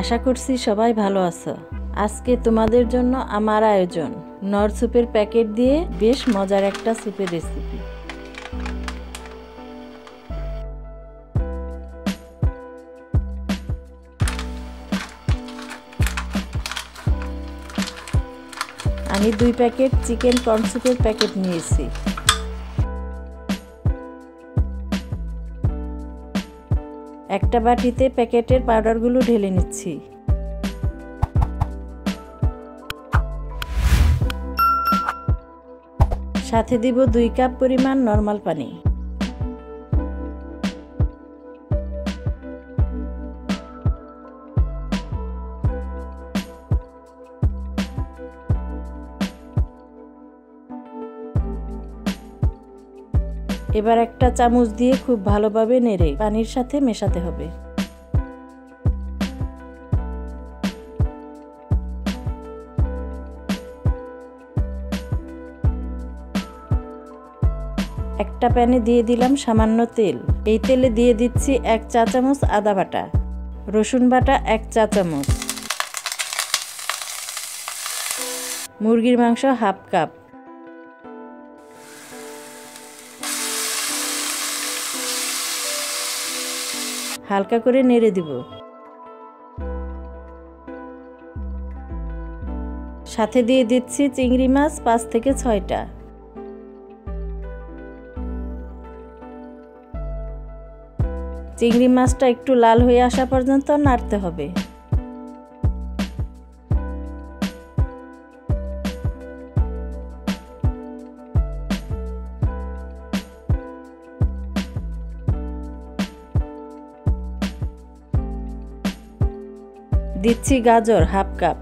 আশা করছি সবাই ভালো আছো। আজকে তোমাদের জন্য আমার আয়োজন নর স্যুপের প্যাকেট দিয়ে বেশ মজার একটা স্যুপের রেসিপি। আমি 2 প্যাকেট চিকেন কর্ন স্যুপের প্যাকেট নিয়েছি। একটা বাটিতে প্যাকেটের পাউডারগুলো ঢেলে নিচ্ছি। সাথে দিব 2 কাপ পরিমাণ নরমাল পানি। এবার একটা চামচ দিয়ে খুব ভালোভাবে নেড়ে পানির সাথে মেশাতে হবে। একটা প্যানে দিয়ে দিলাম সামান্য তেল। এই তেলে দিয়ে দিচ্ছি 1 চা চামচ আদা বাটা, রসুন বাটা 1 চা চামচ, মুরগির মাংস হাফ কাপ, হালকা করে নেড়ে দিব। সাথে দিয়ে দিচ্ছি চিংড়ি মাছ 5 থেকে 6টা। চিংড়ি মাছটা একটু লাল হয়ে আসা পর্যন্ত নাড়তে হবে। দিচ্ছি গাজর হাফ কাপ,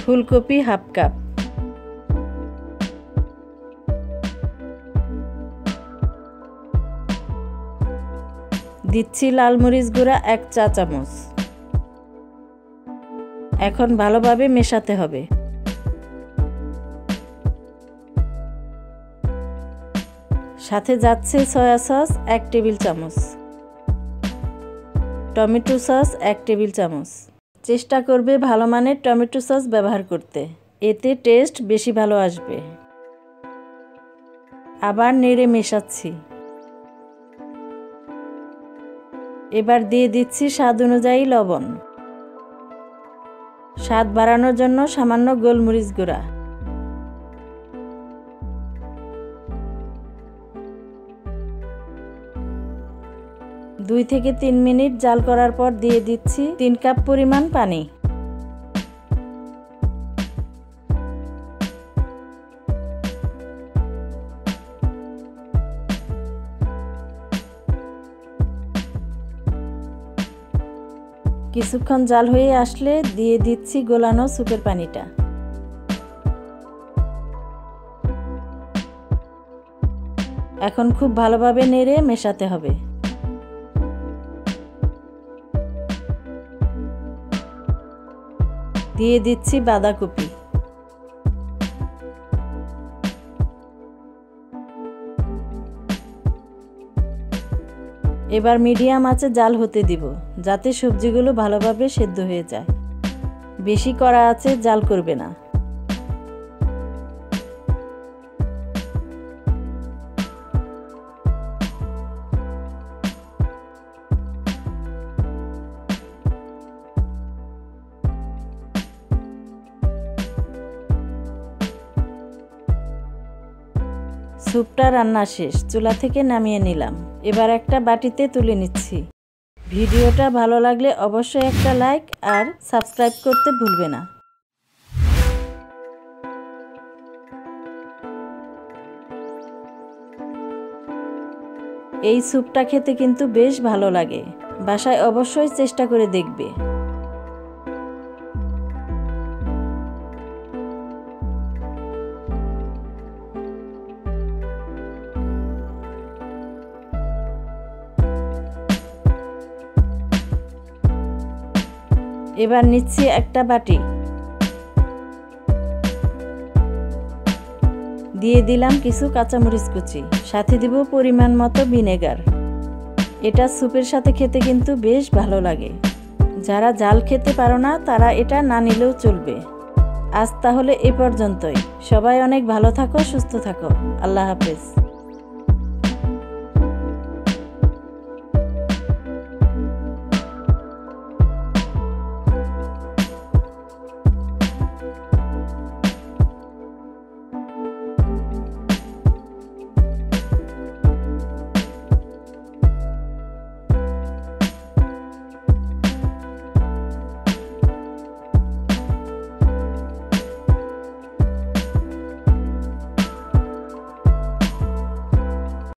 ফুলকপি হাফ কাপ, দিচ্ছি লাল মরিচ গুঁড়া 1 চা চামচ। এখন ভালোভাবে মেশাতে হবে। সাথে যাচ্ছে সয়া সস 1 টেবিল চামচ, টমেটো সস 1 টেবিল চামচ। চেষ্টা করবে ভালো মানের টমেটো সস ব্যবহার করতে, এতে টেস্ট বেশি ভালো আসবে। আবার নেড়ে মেশাচ্ছি। এবার দিয়ে দিচ্ছি স্বাদ অনুযায়ী লবণ, স্বাদ বাড়ানোর জন্য সামান্য গোলমরিচ গুঁড়া। দুই থেকে 3 মিনিট জাল করার পর দিয়ে দিচ্ছি 3 কাপ পরিমাণ পানি। কিছুক্ষণ জাল হয়ে আসলে দিয়ে দিচ্ছি গোলানো স্যুপের পানিটা। এখন খুব ভালোভাবে নেড়ে মেশাতে হবে। দিয়ে দিচ্ছি বাঁধাকপি। এবার মিডিয়াম আঁচে জাল হতে দিব, যাতে সবজিগুলো ভালোভাবে সেদ্ধ হয়ে যায়। বেশি কড়া আঁচে জাল করবে না। স্যুপটা রান্না শেষ, চুলা থেকে নামিয়ে নিলাম। এবার একটা বাটিতে তুলে নিচ্ছি। ভিডিওটা ভালো লাগলে অবশ্যই একটা লাইক আর সাবস্ক্রাইব করতে ভুলবে না। এই স্যুপটা খেতে কিন্তু বেশ ভালো লাগে, বাসায় অবশ্যই চেষ্টা করে দেখবে। এবার নিচ্ছি একটা বাটি, দিয়ে দিলাম কিছু কাঁচামরিচ কুচি, সাথে দিব পরিমাণ মতো ভিনেগার। এটা স্যুপের সাথে খেতে কিন্তু বেশ ভালো লাগে। যারা ঝাল খেতে পারো না তারা এটা না নিলেও চলবে। আজ তাহলে এ পর্যন্তই। সবাই অনেক ভালো থাকো, সুস্থ থাকো। আল্লাহ হাফেজ।